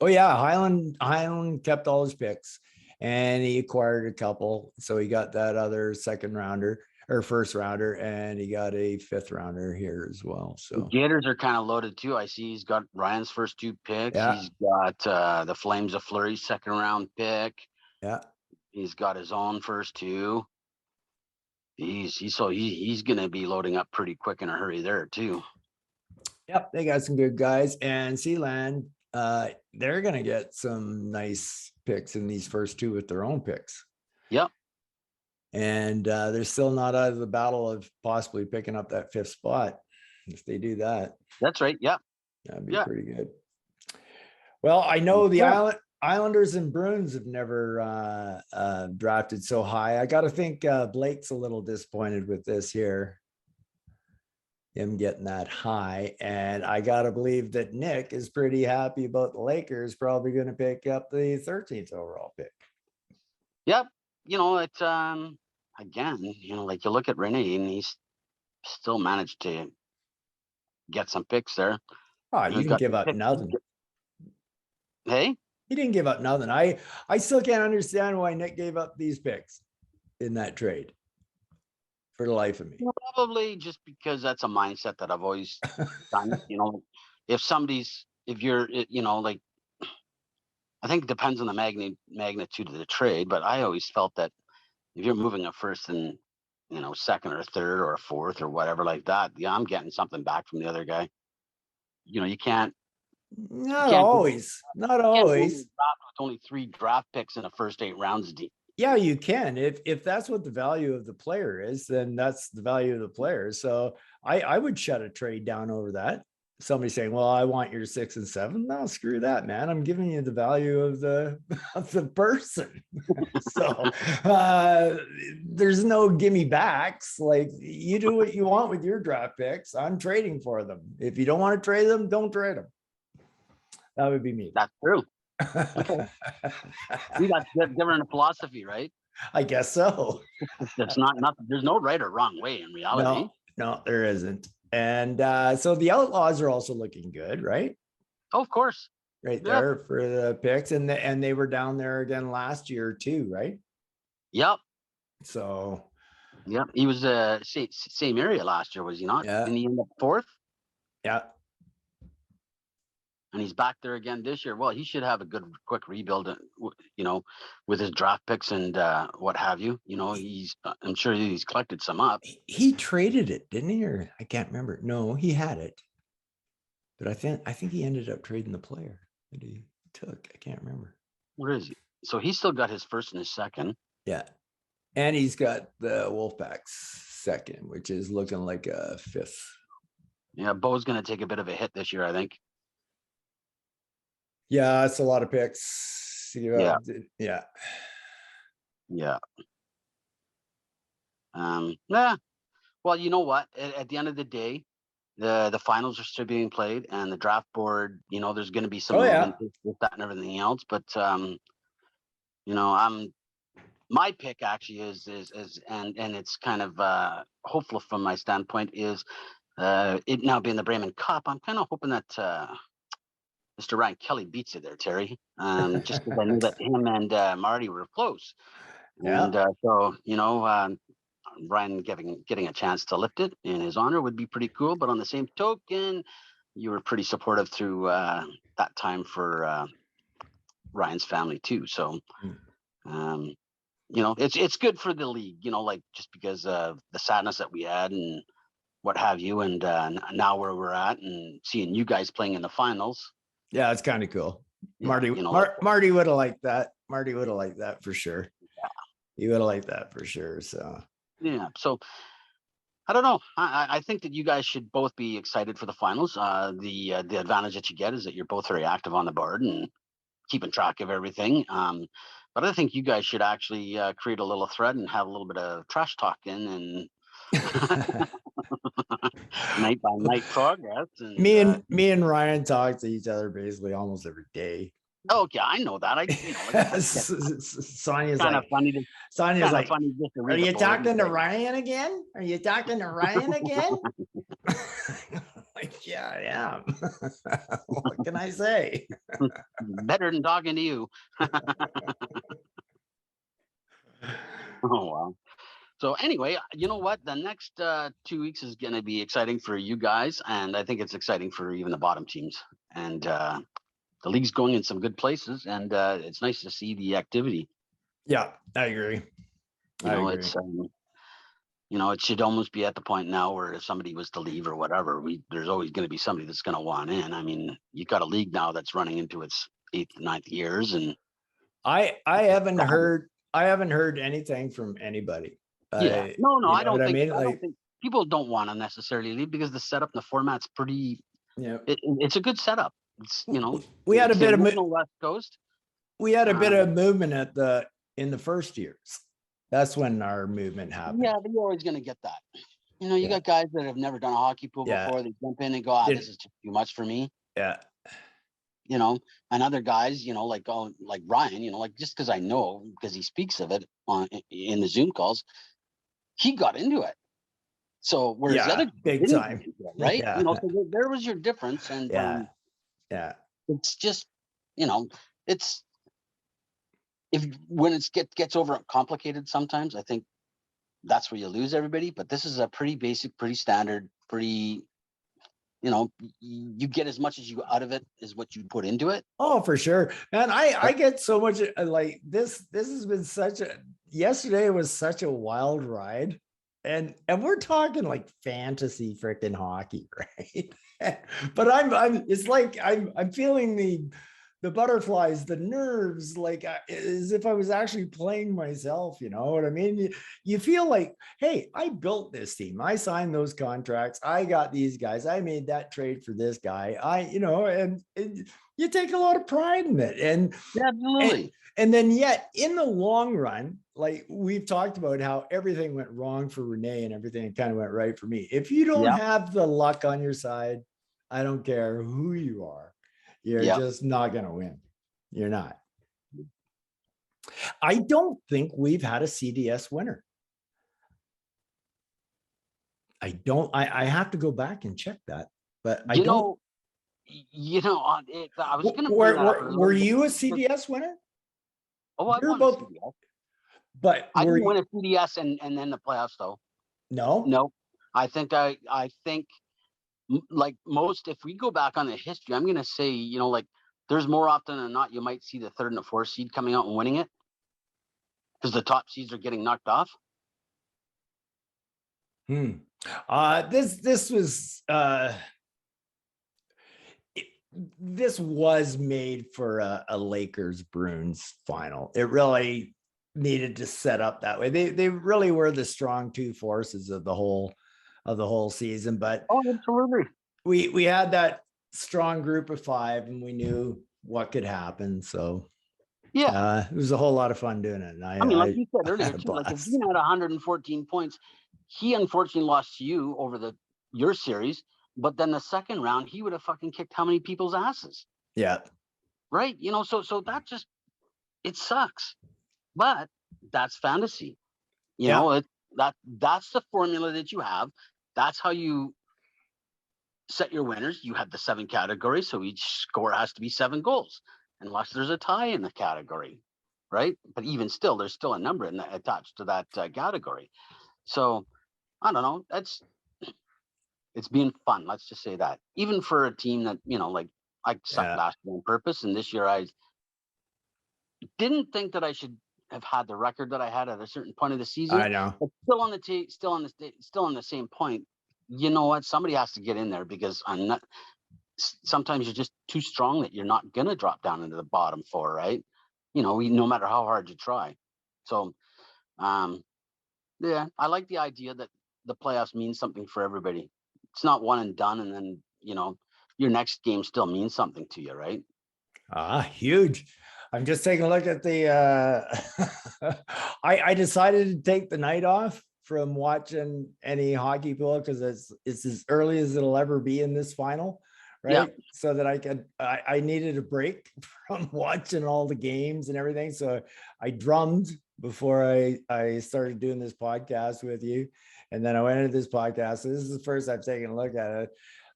Oh yeah, Highland kept all his picks, and he acquired a couple. So he got that other second rounder or first rounder, and he got a 5th rounder here as well. So the Gators are kind of loaded too. I see he's got Ryan's first 2 picks. Yeah. He's got the Flames of Fleury's second round pick. Yeah. He's got his own first 2. He's going to be loading up pretty quick in a hurry there too. Yep, they got some good guys, and Sealand, they're going to get some nice picks in these first 2 with their own picks. Yep. And they're still not out of the battle of possibly picking up that 5th spot if they do that. That's right. Yeah. That'd be pretty good. Well, I know the Islanders and Bruins have never drafted so high. I got to think Blake's a little disappointed with this here, him getting that high. And I got to believe that Nick is pretty happy about the Lakers probably going to pick up the 13th overall pick. Yep. It's again, like you look at Rene and he's still managed to get some picks there. Oh, you didn't give up nothing. Hey? He didn't give up nothing. I still can't understand why Nick gave up these picks in that trade for the life of me. Probably just because that's a mindset that I've always done. If you're, like, I think it depends on the magnitude of the trade, but I always felt that if you're moving a first and, second or third or a 4th or whatever like that, I'm getting something back from the other guy. You can't. Not always. With only 3 draft picks in the first 8 rounds deep. Yeah, you can. If that's what the value of the player is, then that's the value of the player. So I would shut a trade down over that. Somebody saying, well, I want your 6 and 7. No, screw that, man. I'm giving you the value of the person. So there's no gimme backs. Like, you do what you want with your draft picks. I'm trading for them. If you don't want to trade them, don't trade them. That would be me. That's true. Okay. We got different philosophy, right? I guess so. It's not there's no right or wrong way in reality. No, there isn't. And so the Outlaws are also looking good, right? Oh, of course. Right there for the picks. And they were down there again last year too, right? Yep. So yeah, he was same area last year, was he not? Yeah. Didn't he end up 4th? Yeah. And he's back there again this year. Well, he should have a good, quick rebuild, with his draft picks and what have you. I'm sure he's collected some up. He traded it, didn't he? Or I can't remember. No, he had it, but I think he ended up trading the player that he took. I can't remember. Where is he? So he's still got his first and his second. Yeah. And he's got the Wolfpack's second, which is looking like a fifth. Yeah, Bo's going to take a bit of a hit this year, I think. Yeah, it's a lot of picks. Yeah. Yeah. Yeah. Yeah. Well, you know what? At the end of the day, the finals are still being played, and the draft board, there's going to be some movement with that and everything else. But my pick actually is and it's kind of hopeful from my standpoint is it now being the Brayman Cup. I'm kind of hoping that Mr. Ryan Kelly beats it there, Terry. Just because I knew that him and Marty were close, and so Ryan getting a chance to lift it in his honor would be pretty cool. But on the same token, you were pretty supportive through that time for Ryan's family too. So, it's good for the league. Just because of the sadness that we had and what have you, and now where we're at, and seeing you guys playing in the finals. Yeah, it's kind of cool. Marty would have liked that. Marty would have liked that for sure. Yeah. He would have liked that for sure. So. Yeah. So I don't know. I think that you guys should both be excited for the finals. The advantage that you get is that you're both very active on the board and keeping track of everything. But I think you guys should actually create a little thread and have a little bit of trash talking and night by night progress. And me and Ryan talk to each other basically almost every day. Oh yeah, I know that. Sonia's kind of funny. Sonia's like, funny just to read. Are you talking to Ryan again? Are you talking to Ryan again? Like, yeah, I am. What can I say? Better than talking to you. Oh wow. So anyway, you know what? The next 2 weeks is going to be exciting for you guys, and I think it's exciting for even the bottom teams. And the league's going in some good places, and it's nice to see the activity. Yeah, I agree. It's it should almost be at the point now where if somebody was to leave or whatever, there's always going to be somebody that's going to want in. I mean, you've got a league now that's running into its 8th, 9th years, and I haven't heard anything from anybody. Yeah, no, I don't think. I don't think people don't want to necessarily leave because the setup and the format's pretty. Yeah, it's a good setup. It's we had a bit of West Coast. We had a bit of movement in the first years. That's when our movement happened. Yeah, but you're always going to get that. You got guys that have never done a hockey pool before. They jump in and go, this is too much for me. Yeah. And other guys, like Ryan, just because I know because he speaks of it in the Zoom calls, he got into it. So whereas the other big time, right? Yeah. So there was your difference, and it's just it's when it gets over complicated sometimes. I think that's where you lose everybody. But this is a pretty basic, pretty standard, pretty. You get as much as you out of it as what you put into it. Oh, for sure, man. I get so much like this. This has been yesterday was such a wild ride. And we're talking like fantasy freaking hockey, right? But it's like I'm feeling the butterflies, the nerves, like as if I was actually playing myself. You know what I mean? You feel like, hey, I built this team. I signed those contracts. I got these guys. I made that trade for this guy. And you take a lot of pride in it. And absolutely. And then yet in the long run, like we've talked about how everything went wrong for Renee and everything kind of went right for me. If you don't have the luck on your side, I don't care who you are. You're just not going to win. You're not. I don't think we've had a CDS winner. I have to go back and check that, but I don't. I was going to. Were you a CDS winner? Oh, I won a CDS. But I didn't win a CDS and then the playoffs though. No. I think like most, if we go back on the history, I'm going to say, like there's more often than not, you might see the 3rd and the 4th seed coming out and winning it because the top seeds are getting knocked off. This was, this was made for a Lakers Bruins final. It really needed to set up that way. They really were the strong two forces of the whole season. But absolutely, we had that strong group of five, and we knew what could happen. So yeah, it was a whole lot of fun doing it. And I mean, like you said I earlier had a too, like if blast. Dean had 114 points, he unfortunately lost to you over your series. But then the second round, he would have fucking kicked how many people's asses? Yeah. Right. So that just, it sucks. But that's fantasy. That's the formula that you have. That's how you set your winners. You have the 7 categories, so each score has to be 7 goals, unless there's a tie in the category, right? But even still, there's still a number attached to that category. So I don't know. It's been fun. Let's just say that. Even for a team that like I sucked last year on purpose, and this year I didn't think that I should have had the record that I had at a certain point of the season. I know. But still on the same point. You know what? Somebody has to get in there, because I'm not. Sometimes you're just too strong that you're not gonna drop down into the bottom 4, right? No matter how hard you try. So, yeah, I like the idea that the playoffs mean something for everybody. It's not one and done, and then your next game still means something to you, right? Huge. I'm just taking a look at the I decided to take the night off from watching any hockey pool, because it's as early as it'll ever be in this final, right? Yeah. So that I needed a break from watching all the games and everything. So I drummed before I started doing this podcast with you. And then I went into this podcast. So this is the first I've taken a look at it.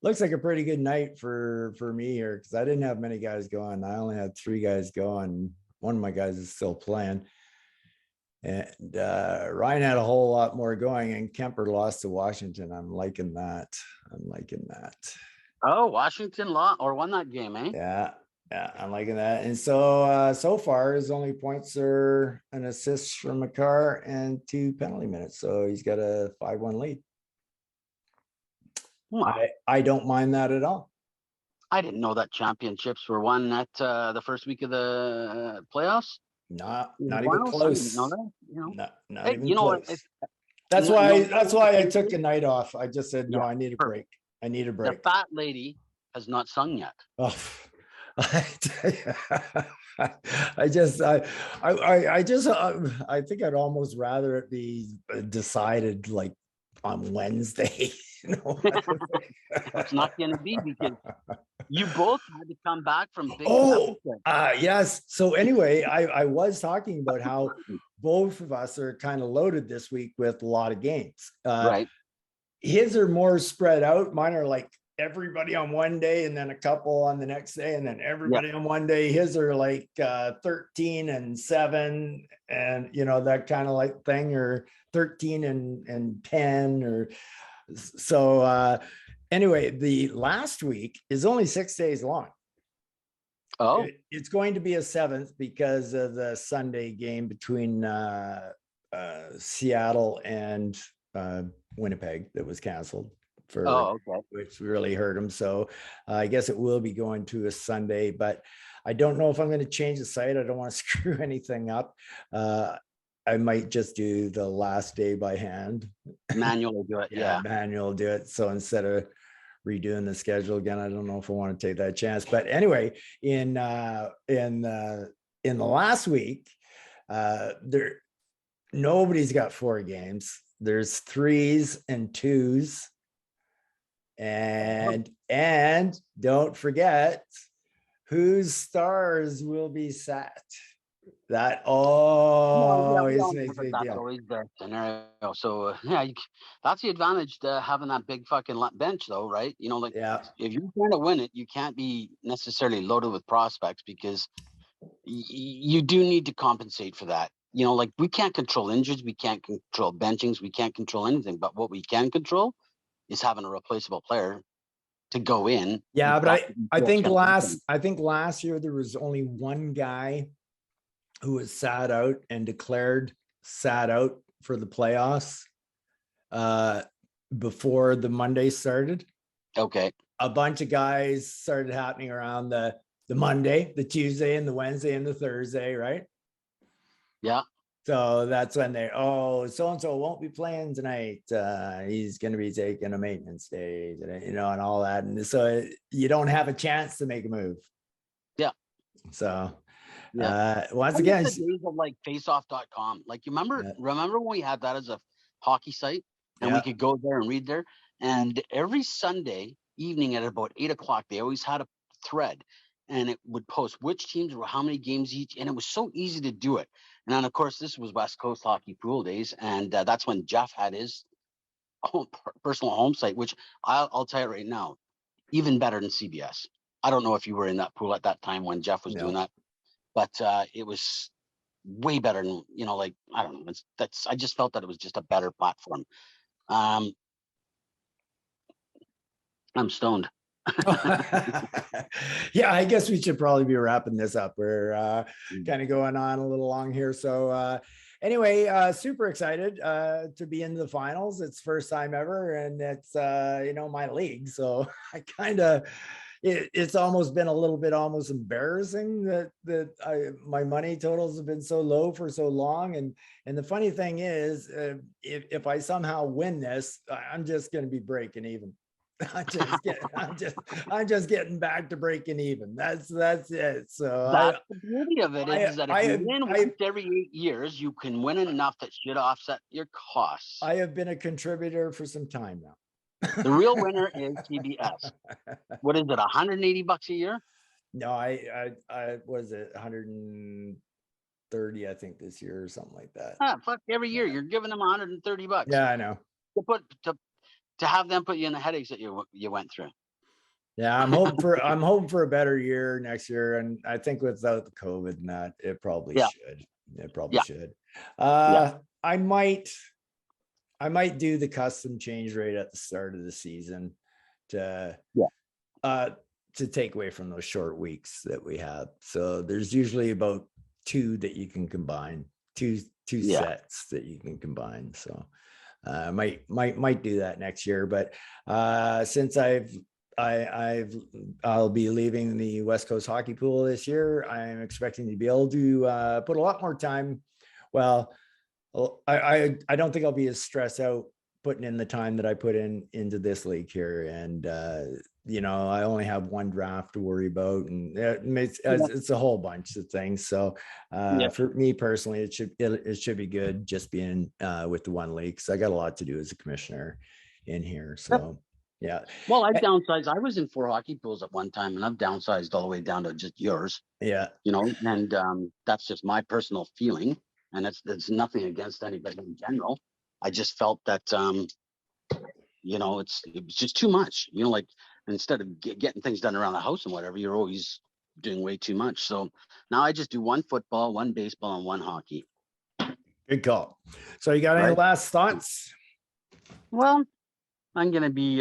Looks like a pretty good night for me here, because I didn't have many guys going. I only had 3 guys going. One of my guys is still playing, and Ryan had a whole lot more going, and Kemper lost to Washington. I'm liking that. Oh, Washington won that game, eh? Yeah, I'm liking that. And so far his only points are an assist from Makar and 2 penalty minutes, so he's got a 5-1 lead. Wow. I don't mind that at all. I didn't know that championships were won at the first week of the playoffs. Not even close. I didn't know that. Not even close. That's why I took a night off. I just said, no, I need a break. The fat lady has not sung yet. Oh, I think I'd almost rather it be decided like on Wednesday. It's not going to be, because you both had to come back from big yes. So anyway, I was talking about how both of us are kind of loaded this week with a lot of games. Right. His are more spread out. Mine are like everybody on one day, and then a couple on the next day, and then everybody on one day. His are like 13 and 7, and that kind of like thing, or 13 and 10, or so. Anyway, the last week is only 6 days long. Oh, it's going to be a 7th because of the Sunday game between Seattle and Winnipeg that was canceled which really hurt him. So I guess it will be going to a Sunday, but I don't know if I'm going to change the site. I don't want to screw anything up. I might just do the last day by hand. Manually do it. Yeah. Manual do it. So instead of redoing the schedule again, I don't know if I want to take that chance. But anyway, in the last week, nobody's got 4 games. There's 3s and 2s. And don't forget whose stars will be set. That always makes me deal. Always the scenario. So that's the advantage to having that big fucking bench, though, right? If you're trying to win it, you can't be necessarily loaded with prospects, because you do need to compensate for that. Like we can't control injuries, we can't control benchings, we can't control anything. But what we can control is having a replaceable player to go in. Yeah, but I think last year there was only one guy who was sat out and declared sat out for the playoffs before the Monday started. Okay. a bunch of guys started happening around the Monday, the Tuesday, and the Wednesday and the Thursday, right? Yeah. So that's when they, oh, so-and-so won't be playing tonight. He's going to be taking a maintenance day, you know, and all that. And so you don't have a chance to make a move. Yeah. So yeah. Once again, the days of like faceoff.com. Like, you remember when we had that as a hockey site and we could go there and read there? And every Sunday evening at about 8:00, they always had a thread, and it would post which teams were how many games each. And it was so easy to do it. And then, of course, this was West Coast Hockey Pool days. And that's when Jeff had his own personal home site, which I'll tell you right now, even better than CBS. I don't know if you were in that pool at that time when Jeff was doing that, but it was way better than, you know, like, I don't know. I just felt that it was just a better platform. I'm stoned. Yeah, I guess we should probably be wrapping this up. We're kind of going on a little long here. So anyway, super excited to be into the finals. It's first time ever, and it's you know, my league. So I kind of, it's almost been a little bit almost embarrassing that my money totals have been so low for so long. And the funny thing is, if I somehow win this, I'm just going to be breaking even. I'm just getting back to breaking even. That's it. So that's the beauty of it is that if you win once every 8 years, you can win enough that should offset your costs. I have been a contributor for some time now. The real winner is CBS. What is it, $180 a year? No, I was it 130, I think, this year or something like that. Fuck, every year you're giving them $130. Yeah, I know. To have them put you in the headaches that you went through. Yeah, I'm hoping for a better year next year, and I think without the COVID and that, it probably should. It probably should. I might do the custom change rate at the start of the season to take away from those short weeks that we have. So there's usually about 2 that you can combine, two sets that you can combine. So might do that next year, but since I'll be leaving the West Coast Hockey Pool this year, I'm expecting to be able to put a lot more time. Well, I don't think I'll be as stressed out putting in the time that I put into this league here, and you know, I only have 1 draft to worry about, and it's a whole bunch of things. So for me personally, it should be good just being with the 1 league, because I got a lot to do as a commissioner in here. So yeah. Well, I've downsized. I was in 4 hockey pools at one time, and I've downsized all the way down to just yours. Yeah. You know, and that's just my personal feeling, and it's nothing against anybody in general. I just felt that you know, it was just too much. You know, like, instead of getting things done around the house and whatever, you're always doing way too much. So now I just do 1 football, 1 baseball, and 1 hockey. Good call. So you got any last thoughts? Well, I'm going to be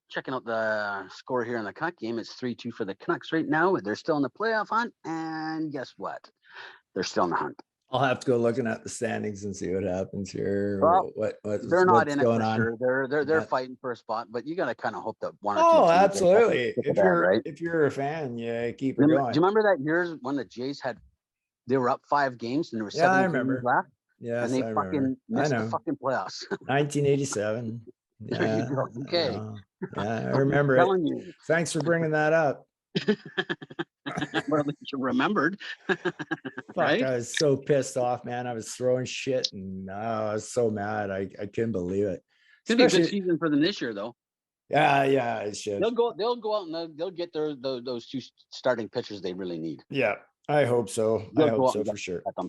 checking out the score here in the Canuck game. It's 3-2 for the Canucks right now. They're still in the playoff hunt. And guess what? They're still in the hunt. I'll have to go looking at the standings and see what happens here. Well, they're not in it going for on. Sure. They're fighting for a spot, but you got to kind of hope that 1 or 2. Oh, absolutely. If you're a fan, keep it going. Do you remember that years when the Jays they were up 5 games and there were 7 games left? Yes, and they fucking missed the fucking playoffs. 1987. There you go. Okay. I remember it. Thanks for bringing that up. Well, at least you remembered. Right? I was so pissed off, man. I was throwing shit, and I was so mad. I couldn't believe it. It's gonna be a good season for them this year, though. Yeah, it should. They'll go out and they'll get those 2 starting pitchers they really need. Yeah, I hope so. I hope so for sure. Yeah.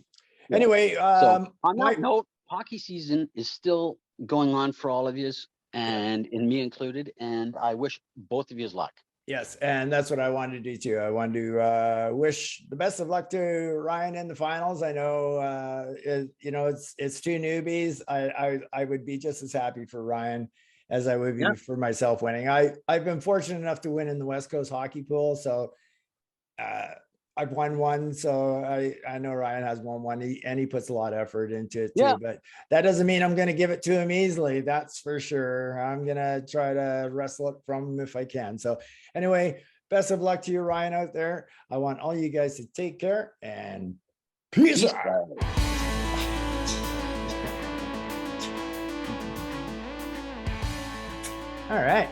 Anyway, so on that note, hockey season is still going on for all of you, and in me included. And I wish both of you luck. Yes, and that's what I wanted to do too. I wanted to wish the best of luck to Ryan in the finals. I know, you know, it's 2 newbies. I would be just as happy for Ryan as I would be for myself winning. I've been fortunate enough to win in the West Coast Hockey Pool, so I've won one, so I know Ryan has won one, and he puts a lot of effort into it too. Yeah. But that doesn't mean I'm going to give it to him easily. That's for sure. I'm going to try to wrestle it from him if I can. So anyway, best of luck to you, Ryan, out there. I want all you guys to take care and peace out. All right.